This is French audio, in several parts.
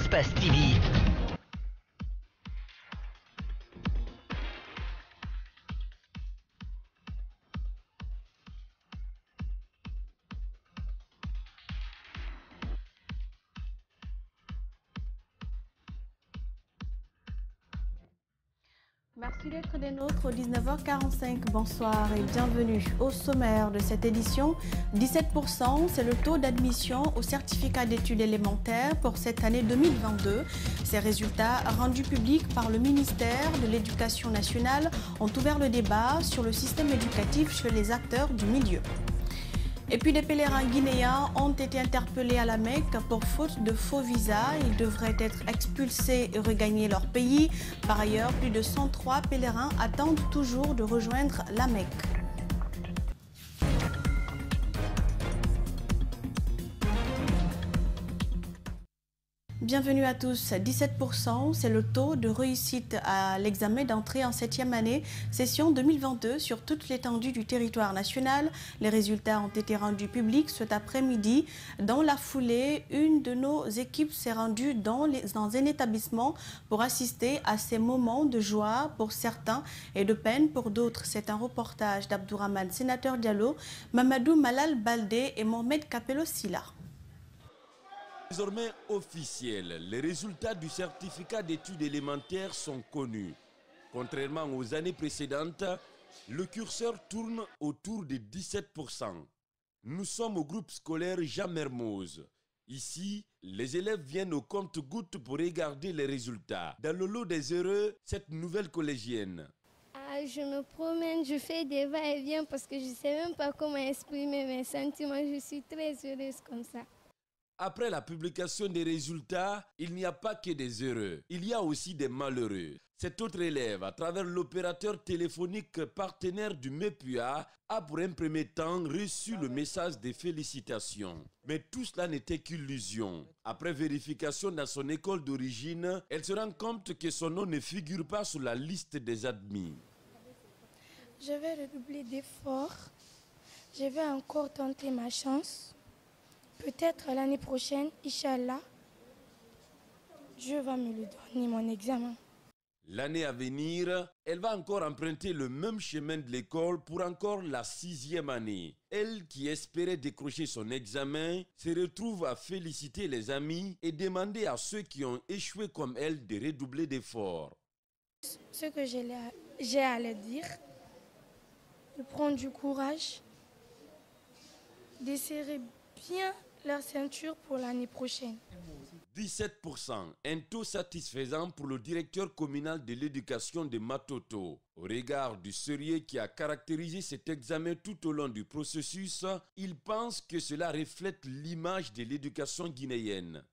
Espace TV. Merci d'être des nôtres au 19h45. Bonsoir et bienvenue au sommaire de cette édition. 17%, c'est le taux d'admission au certificat d'études élémentaires pour cette année 2022. Ces résultats rendus publics par le ministère de l'Éducation nationale ont ouvert le débat sur le système éducatif chez les acteurs du milieu. Et puis les pèlerins guinéens ont été interpellés à la Mecque pour faute de faux visas. Ils devraient être expulsés et regagner leur pays. Par ailleurs, plus de 103 pèlerins attendent toujours de rejoindre la Mecque. Bienvenue à tous. 17%, c'est le taux de réussite à l'examen d'entrée en 7e année, session 2022 sur toute l'étendue du territoire national. Les résultats ont été rendus publics cet après-midi. Dans la foulée, une de nos équipes s'est rendue dans un établissement pour assister à ces moments de joie pour certains et de peine pour d'autres. C'est un reportage d'Abdourahmane Sénateur Diallo, Mamadou Malal Baldé et Mohamed Kapelo Silla. Désormais officiel, les résultats du certificat d'études élémentaires sont connus. Contrairement aux années précédentes, le curseur tourne autour de 17%. Nous sommes au groupe scolaire Jean Mermoz. Ici, les élèves viennent au compte-gouttes pour regarder les résultats. Dans le lot des heureux, cette nouvelle collégienne. Je me promène, je fais des va-et-vient parce que je ne sais même pas comment exprimer mes sentiments. Je suis très heureuse comme ça. Après la publication des résultats, il n'y a pas que des heureux, il y a aussi des malheureux. Cet autre élève, à travers l'opérateur téléphonique partenaire du MEPUA, a pour un premier temps reçu le message de félicitations. Mais tout cela n'était qu'illusion. Après vérification dans son école d'origine, elle se rend compte que son nom ne figure pas sur la liste des admis. Je vais redoubler d'efforts. Je vais encore tenter ma chance. Peut-être l'année prochaine, Inch'Allah, Dieu va me le donner, mon examen. L'année à venir, elle va encore emprunter le même chemin de l'école pour encore la 6e année. Elle qui espérait décrocher son examen se retrouve à féliciter les amis et demander à ceux qui ont échoué comme elle de redoubler d'efforts. Ce que j'ai à leur dire, de prendre du courage, d'essayer bien leur ceinture pour l'année prochaine. 17%, un taux satisfaisant pour le directeur communal de l'éducation de Matoto. Au regard du sérieux qui a caractérisé cet examen tout au long du processus, il pense que cela reflète l'image de l'éducation guinéenne.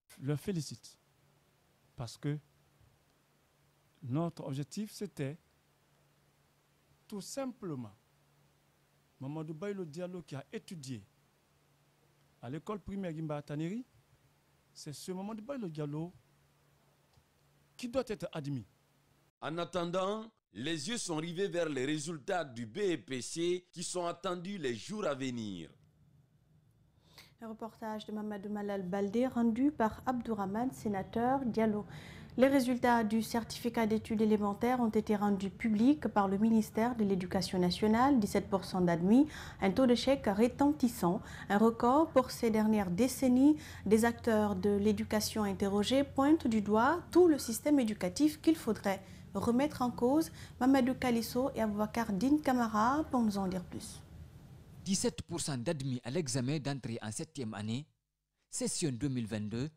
Je le félicite parce que notre objectif c'était tout simplement Mamadou Baylo Diallo qui a étudié à l'école primaire Gimba Taneri, c'est ce Mamadou Baylo Diallo qui doit être admis. En attendant, les yeux sont rivés vers les résultats du BEPC qui sont attendus les jours à venir. Un reportage de Mamadou Malal Baldé rendu par Abdourahmane Sénateur Diallo. Les résultats du certificat d'études élémentaires ont été rendus publics par le ministère de l'Éducation nationale, 17% d'admis, un taux d'échec retentissant, un record pour ces dernières décennies. Des acteurs de l'éducation interrogés pointent du doigt tout le système éducatif qu'il faudrait remettre en cause. Mamadou Kalisso et Aboubakar Din Kamara pour nous en dire plus. 17% d'admis à l'examen d'entrée en 7e année, session 2022,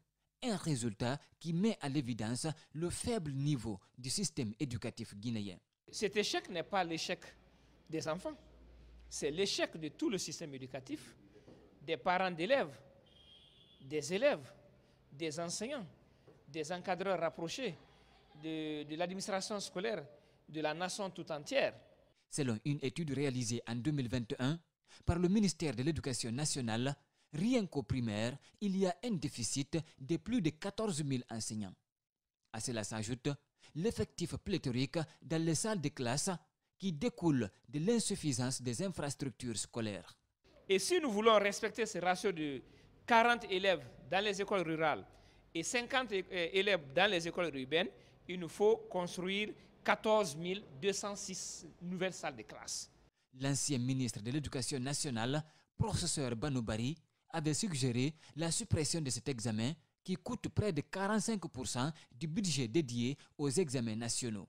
un résultat qui met à l'évidence le faible niveau du système éducatif guinéen. Cet échec n'est pas l'échec des enfants, c'est l'échec de tout le système éducatif, des parents d'élèves, des élèves, des enseignants, des encadreurs rapprochés, de l'administration scolaire, de la nation tout entière. Selon une étude réalisée en 2021 par le ministère de l'Éducation nationale, rien qu'au primaire, il y a un déficit de plus de 14 000 enseignants. À cela s'ajoute l'effectif pléthorique dans les salles de classe qui découle de l'insuffisance des infrastructures scolaires. Et si nous voulons respecter ce ratio de 40 élèves dans les écoles rurales et 50 élèves dans les écoles urbaines, il nous faut construire 14 206 nouvelles salles de classe. L'ancien ministre de l'Éducation nationale, professeur Banoubari, avait suggéré la suppression de cet examen qui coûte près de 45% du budget dédié aux examens nationaux.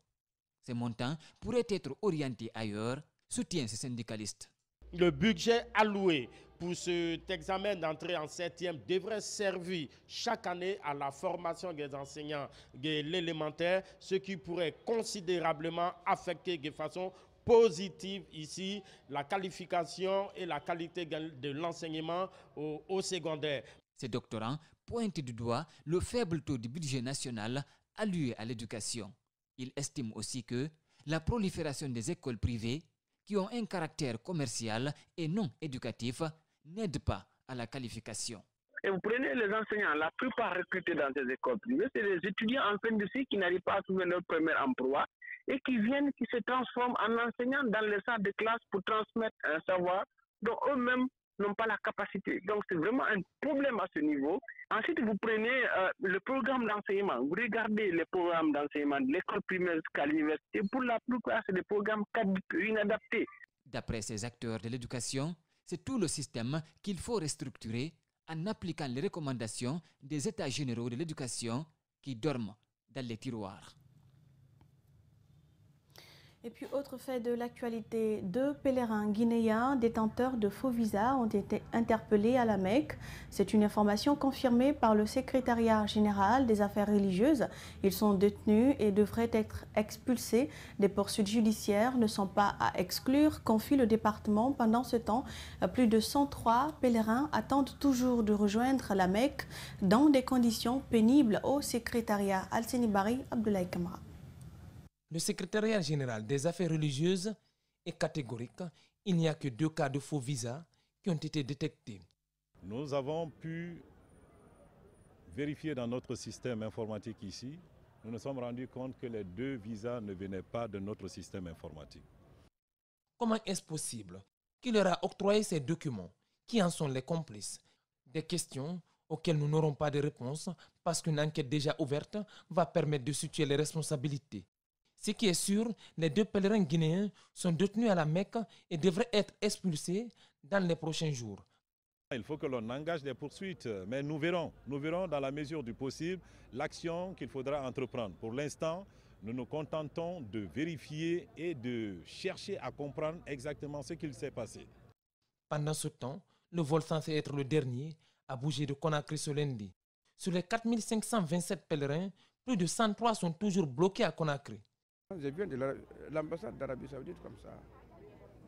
Ces montants pourraient être orientés ailleurs, soutient ce syndicaliste. Le budget alloué pour cet examen d'entrée en 7e devrait servir chaque année à la formation des enseignants de l'élémentaire, ce qui pourrait considérablement affecter de façon positive ici la qualification et la qualité de l'enseignement au secondaire. Ces doctorants pointent du doigt le faible taux du budget national alloué à l'éducation. Ils estiment aussi que la prolifération des écoles privées qui ont un caractère commercial et non éducatif n'aide pas à la qualification. Et vous prenez les enseignants, la plupart recrutés dans ces écoles privées, c'est des étudiants en fin de cycle qui n'arrivent pas à trouver leur premier emploi et qui se transforment en enseignants dans les salles de classe pour transmettre un savoir dont eux-mêmes n'ont pas la capacité. Donc c'est vraiment un problème à ce niveau. Ensuite, vous prenez le programme d'enseignement. Vous regardez les programmes d'enseignement de l'école primaire jusqu'à l'université. Pour la plupart, c'est des programmes inadaptés. D'après ces acteurs de l'éducation, c'est tout le système qu'il faut restructurer en appliquant les recommandations des États généraux de l'éducation qui dorment dans les tiroirs. Et puis, autre fait de l'actualité, 2 pèlerins guinéens détenteurs de faux visas ont été interpellés à la Mecque. C'est une information confirmée par le secrétariat général des affaires religieuses. Ils sont détenus et devraient être expulsés. Des poursuites judiciaires ne sont pas à exclure, confie le département. Pendant ce temps, plus de 103 pèlerins attendent toujours de rejoindre la Mecque dans des conditions pénibles au secrétariat. Alseni Bari, Abdoulaye Kamara. Le secrétariat général des affaires religieuses est catégorique. Il n'y a que 2 cas de faux visas qui ont été détectés. Nous avons pu vérifier dans notre système informatique ici. Nous nous sommes rendus compte que les 2 visas ne venaient pas de notre système informatique. Comment est-ce possible qu'il leur a octroyé ces documents? Qui en sont les complices? Des questions auxquelles nous n'aurons pas de réponse parce qu'une enquête déjà ouverte va permettre de situer les responsabilités. Ce qui est sûr, les 2 pèlerins guinéens sont détenus à la Mecque et devraient être expulsés dans les prochains jours. Il faut que l'on engage des poursuites, mais nous verrons dans la mesure du possible l'action qu'il faudra entreprendre. Pour l'instant, nous nous contentons de vérifier et de chercher à comprendre exactement ce qu'il s'est passé. Pendant ce temps, le vol censé être le dernier a bougé de Conakry ce lundi. Sur les 4527 pèlerins, plus de 103 sont toujours bloqués à Conakry. Je viens de l'ambassade d'Arabie Saoudite comme ça.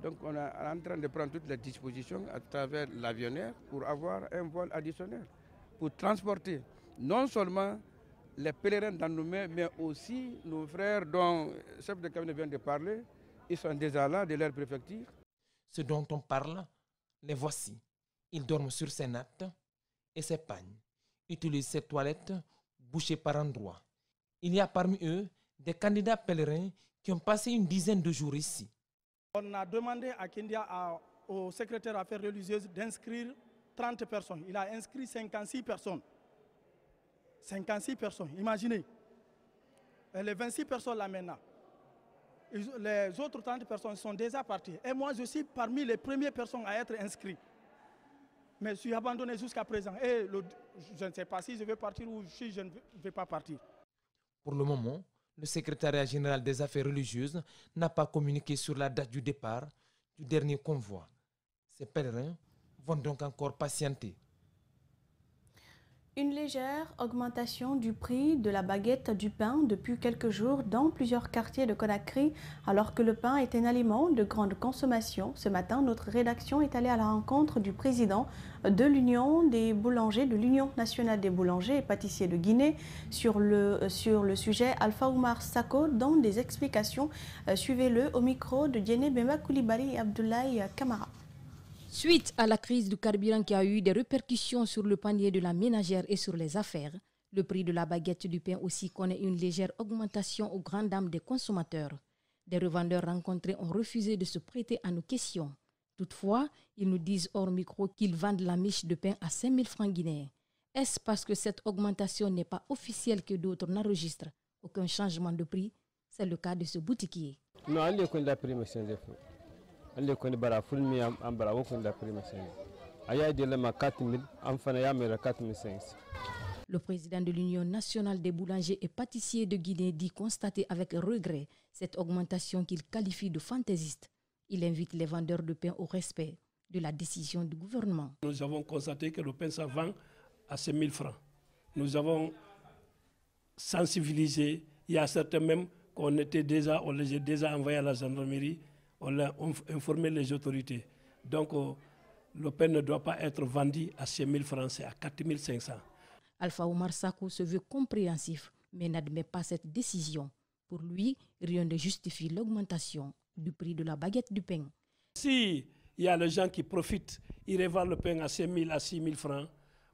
Donc on est en train de prendre toutes les dispositions à travers l'avionnaire pour avoir un vol additionnel, pour transporter non seulement les pèlerins dans nos mains, mais aussi nos frères dont le chef de cabinet vient de parler. Ils sont déjà là de leur préfecture. Ce dont on parle, les voici. Ils dorment sur ces nattes et ces pagnes, utilisent ces toilettes bouchées par endroits. Il y a parmi eux des candidats pèlerins qui ont passé une dizaine de jours ici. On a demandé à Kindia, au secrétaire affaires religieuses, d'inscrire 30 personnes. Il a inscrit 56 personnes. 56 personnes, imaginez. Et les 26 personnes là maintenant. Les autres 30 personnes sont déjà parties. Et moi, je suis parmi les premières personnes à être inscrites. Mais je suis abandonné jusqu'à présent. Et je ne sais pas si je vais partir ou si je ne vais pas partir. Pour le moment, le secrétariat général des affaires religieuses n'a pas communiqué sur la date du départ du dernier convoi. Ces pèlerins vont donc encore patienter. Une légère augmentation du prix de la baguette du pain depuis quelques jours dans plusieurs quartiers de Conakry, alors que le pain est un aliment de grande consommation. Ce matin, notre rédaction est allée à la rencontre du président de l'Union des boulangers, de l'Union nationale des boulangers et pâtissiers de Guinée sur le sujet. Alpha Oumar Sako donne des explications. Suivez-le au micro de Diéné Bemba Koulibaly et Abdoulaye Kamara. Suite à la crise du carburant qui a eu des répercussions sur le panier de la ménagère et sur les affaires, le prix de la baguette du pain aussi connaît une légère augmentation aux grandes dames des consommateurs. Des revendeurs rencontrés ont refusé de se prêter à nos questions. Toutefois, ils nous disent hors micro qu'ils vendent la miche de pain à 5 000 francs guinéens. Est-ce parce que cette augmentation n'est pas officielle que d'autres n'enregistrent aucun changement de prix? C'est le cas de ce boutiquier. Non, on est la prime changer. On est bara full mi am bara on la prime changer. Aya de la 4000, am fana ya mera 4500. Le président de l'Union nationale des boulangers et pâtissiers de Guinée dit constater avec regret cette augmentation qu'il qualifie de fantaisiste. Il invite les vendeurs de pain au respect de la décision du gouvernement. Nous avons constaté que le pain ça vend à 5 000 francs. Nous avons sensibilisé, il y a certains même on les a déjà envoyés à la gendarmerie, on a informé les autorités. Donc le pain ne doit pas être vendu à 5 000 francs, c'est à 4 500. Alpha Oumar Sakou se veut compréhensif, mais n'admet pas cette décision. Pour lui, rien ne justifie l'augmentation du prix de la baguette du pain. Si il y a les gens qui profitent, ils revendent le pain à 5 000 à 6 000 francs,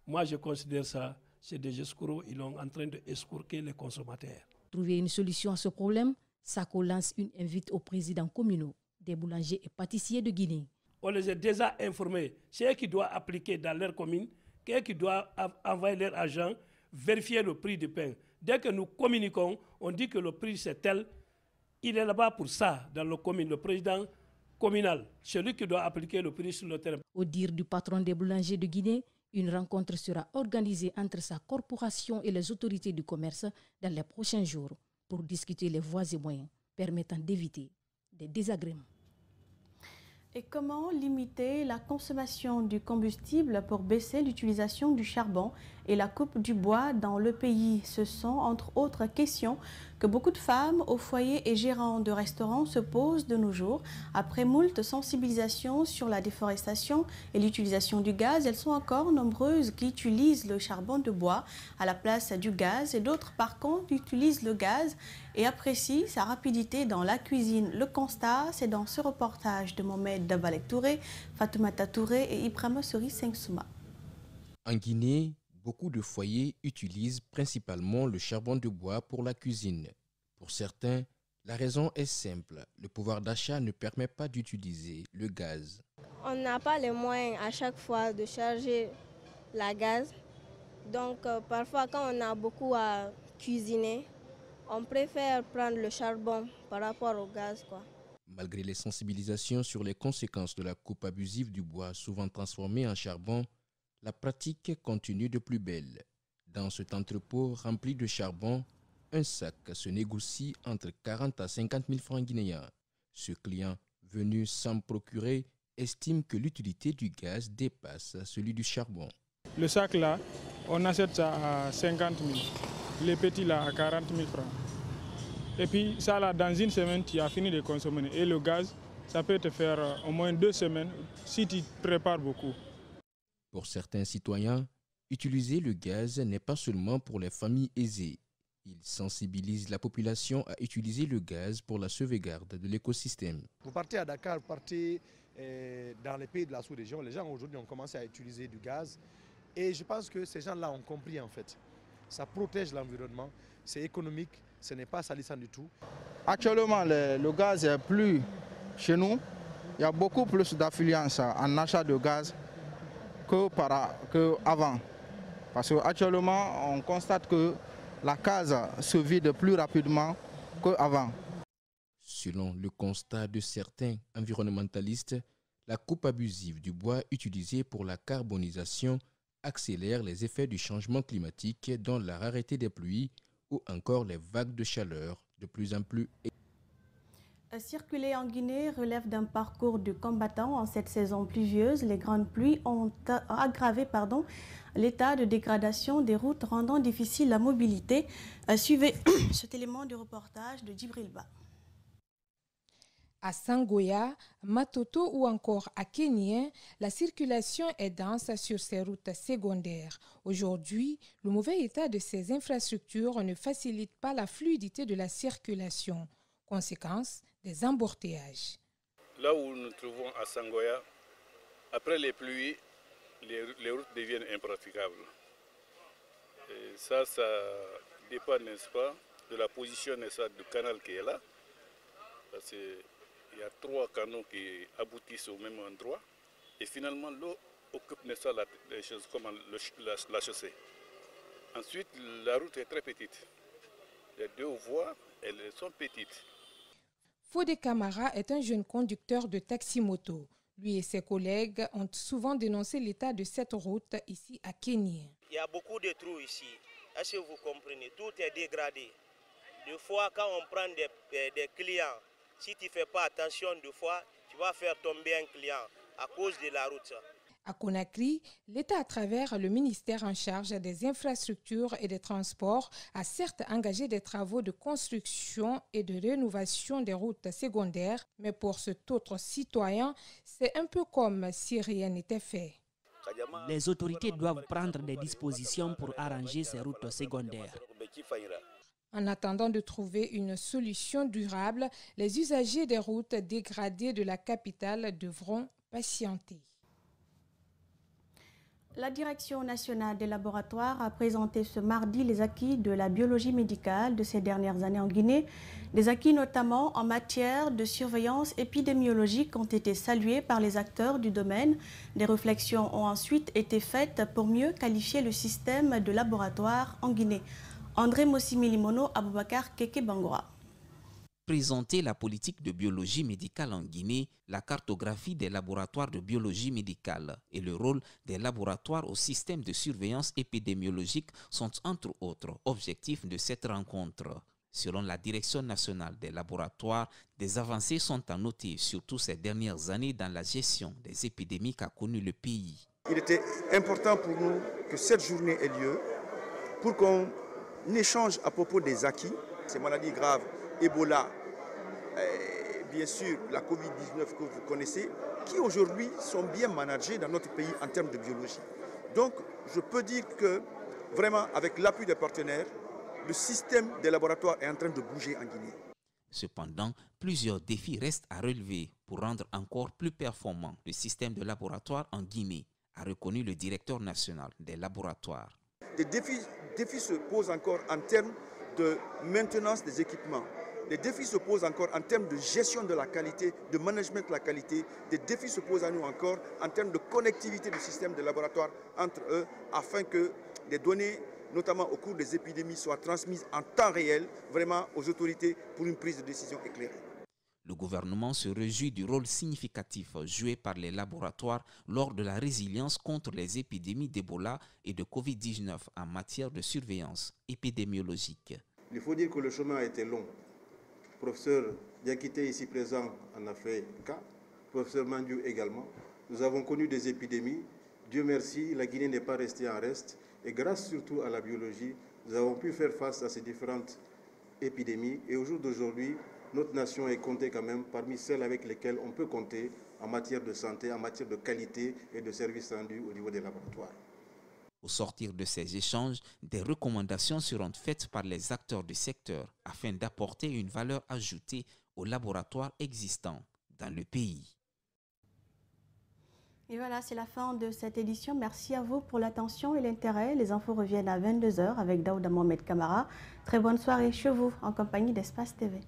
moi je considère ça, c'est des escrocs, ils sont en train d'escroquer les consommateurs. Trouver une solution à ce problème, Sakou lance une invite aux présidents communaux des boulangers et pâtissiers de Guinée. On les a déjà informés, c'est eux qui doivent appliquer dans leur commune, c'est eux qui doivent envoyer leur agent, vérifier le prix du pain. Dès que nous communiquons, on dit que le prix c'est tel, il est là-bas pour ça, dans le commune, le président communal, celui qui doit appliquer le prix sur le terrain. Au dire du patron des boulangers de Guinée, une rencontre sera organisée entre sa corporation et les autorités du commerce dans les prochains jours pour discuter les voies et moyens permettant d'éviter des désagréments. Et comment limiter la consommation du combustible pour baisser l'utilisation du charbon et la coupe du bois dans le pays? Ce sont entre autres questions que beaucoup de femmes au foyer et gérants de restaurants se posent de nos jours. Après moult sensibilisation sur la déforestation et l'utilisation du gaz, elles sont encore nombreuses qui utilisent le charbon de bois à la place du gaz et d'autres par contre utilisent le gaz et apprécient sa rapidité dans la cuisine. Le constat, c'est dans ce reportage de Mohamed Dabalek Touré, Fatoumata Touré et Ibrahima Sori Sengsouma. En Guinée, beaucoup de foyers utilisent principalement le charbon de bois pour la cuisine. Pour certains, la raison est simple. Le pouvoir d'achat ne permet pas d'utiliser le gaz. On n'a pas les moyens à chaque fois de charger la gaz. Donc parfois quand on a beaucoup à cuisiner, on préfère prendre le charbon par rapport au gaz, quoi. Malgré les sensibilisations sur les conséquences de la coupe abusive du bois souvent transformé en charbon, la pratique continue de plus belle. Dans cet entrepôt rempli de charbon, un sac se négocie entre 40 à 50 000 francs guinéens. Ce client, venu s'en procurer, estime que l'utilité du gaz dépasse celui du charbon. Le sac là, on achète ça à 50 000. Les petits là à 40 000 francs. Et puis ça là, dans une semaine, tu as fini de consommer. Et le gaz, ça peut te faire au moins 2 semaines si tu prépares beaucoup. Pour certains citoyens, utiliser le gaz n'est pas seulement pour les familles aisées. Il sensibilise la population à utiliser le gaz pour la sauvegarde de l'écosystème. Vous partez à Dakar, vous partez dans les pays de la sous-région, les gens aujourd'hui ont commencé à utiliser du gaz. Et je pense que ces gens-là ont compris en fait. Ça protège l'environnement, c'est économique, ce n'est pas salissant du tout. Actuellement, le gaz est plus chez nous. Il y a beaucoup plus d'affluence en achat de gaz qu'avant. Parce qu'actuellement, on constate que la case se vide plus rapidement qu'avant. Selon le constat de certains environnementalistes, la coupe abusive du bois utilisé pour la carbonisation accélère les effets du changement climatique, dont la rareté des pluies ou encore les vagues de chaleur de plus en plus. Circuler en Guinée relève d'un parcours de combattants. En cette saison pluvieuse, les grandes pluies ont aggravé l'état de dégradation des routes, rendant difficile la mobilité. Suivez cet élément de reportage de Djibril Ba. À Sangoya, Matoto ou encore à Kénien, la circulation est dense sur ces routes secondaires. Aujourd'hui, le mauvais état de ces infrastructures ne facilite pas la fluidité de la circulation. Conséquence, des embouteillages. Là où nous nous trouvons à Sangoya, après les pluies, les routes deviennent impraticables. Et ça dépend, n'est-ce pas, de la position, n'est-ce pas, du canal qui est là. Parce qu'il y a 3 canaux qui aboutissent au même endroit. Et finalement, l'eau occupe, n'est-ce pas, des choses comme la chaussée. Ensuite, la route est très petite. Les 2 voies, elles sont petites. Fodé Camara est un jeune conducteur de taxi-moto. Lui et ses collègues ont souvent dénoncé l'état de cette route ici à Kenya. Il y a beaucoup de trous ici. Est-ce que vous comprenez? Tout est dégradé. Des fois, quand on prend des clients, si tu ne fais pas attention, des fois, tu vas faire tomber un client à cause de la route. À Conakry, l'État, à travers le ministère en charge des infrastructures et des transports, a certes engagé des travaux de construction et de rénovation des routes secondaires, mais pour cet autre citoyen, c'est un peu comme si rien n'était fait. Les autorités doivent prendre des dispositions pour arranger ces routes secondaires. En attendant de trouver une solution durable, les usagers des routes dégradées de la capitale devront patienter. La Direction nationale des laboratoires a présenté ce mardi les acquis de la biologie médicale de ces dernières années en Guinée. Des acquis notamment en matière de surveillance épidémiologique ont été salués par les acteurs du domaine. Des réflexions ont ensuite été faites pour mieux qualifier le système de laboratoire en Guinée. André Mossimilimono, Aboubakar Keke Bangora. Présenter la politique de biologie médicale en Guinée, la cartographie des laboratoires de biologie médicale et le rôle des laboratoires au système de surveillance épidémiologique sont entre autres objectifs de cette rencontre. Selon la Direction nationale des laboratoires, des avancées sont à noter, surtout ces dernières années, dans la gestion des épidémies qu'a connu le pays. Il était important pour nous que cette journée ait lieu pour qu'on échange à propos des acquis, ces maladies graves, Ebola, bien sûr la Covid-19 que vous connaissez, qui aujourd'hui sont bien managés dans notre pays en termes de biologie. Donc je peux dire que vraiment avec l'appui des partenaires, le système des laboratoires est en train de bouger en Guinée. Cependant, plusieurs défis restent à relever pour rendre encore plus performant le système de laboratoire en Guinée, a reconnu le directeur national des laboratoires. Des défis se posent encore en termes de maintenance des équipements. Les défis se posent encore en termes de gestion de la qualité, de management de la qualité. Des défis se posent à nous encore en termes de connectivité du système de laboratoire entre eux, afin que les données, notamment au cours des épidémies, soient transmises en temps réel, vraiment aux autorités pour une prise de décision éclairée. Le gouvernement se réjouit du rôle significatif joué par les laboratoires lors de la résilience contre les épidémies d'Ebola et de Covid-19 en matière de surveillance épidémiologique. Il faut dire que le chemin a été long. Le professeur Diakité, ici présent, en a fait cas. Le professeur Mandiou également. Nous avons connu des épidémies. Dieu merci, la Guinée n'est pas restée en reste. Et grâce surtout à la biologie, nous avons pu faire face à ces différentes épidémies. Et au jour d'aujourd'hui, notre nation est comptée quand même parmi celles avec lesquelles on peut compter en matière de santé, en matière de qualité et de services rendus au niveau des laboratoires. Au sortir de ces échanges, des recommandations seront faites par les acteurs du secteur afin d'apporter une valeur ajoutée aux laboratoires existants dans le pays. Et voilà, c'est la fin de cette édition. Merci à vous pour l'attention et l'intérêt. Les infos reviennent à 22h avec Daouda Mohamed Kamara. Très bonne soirée chez vous en compagnie d'Espace TV.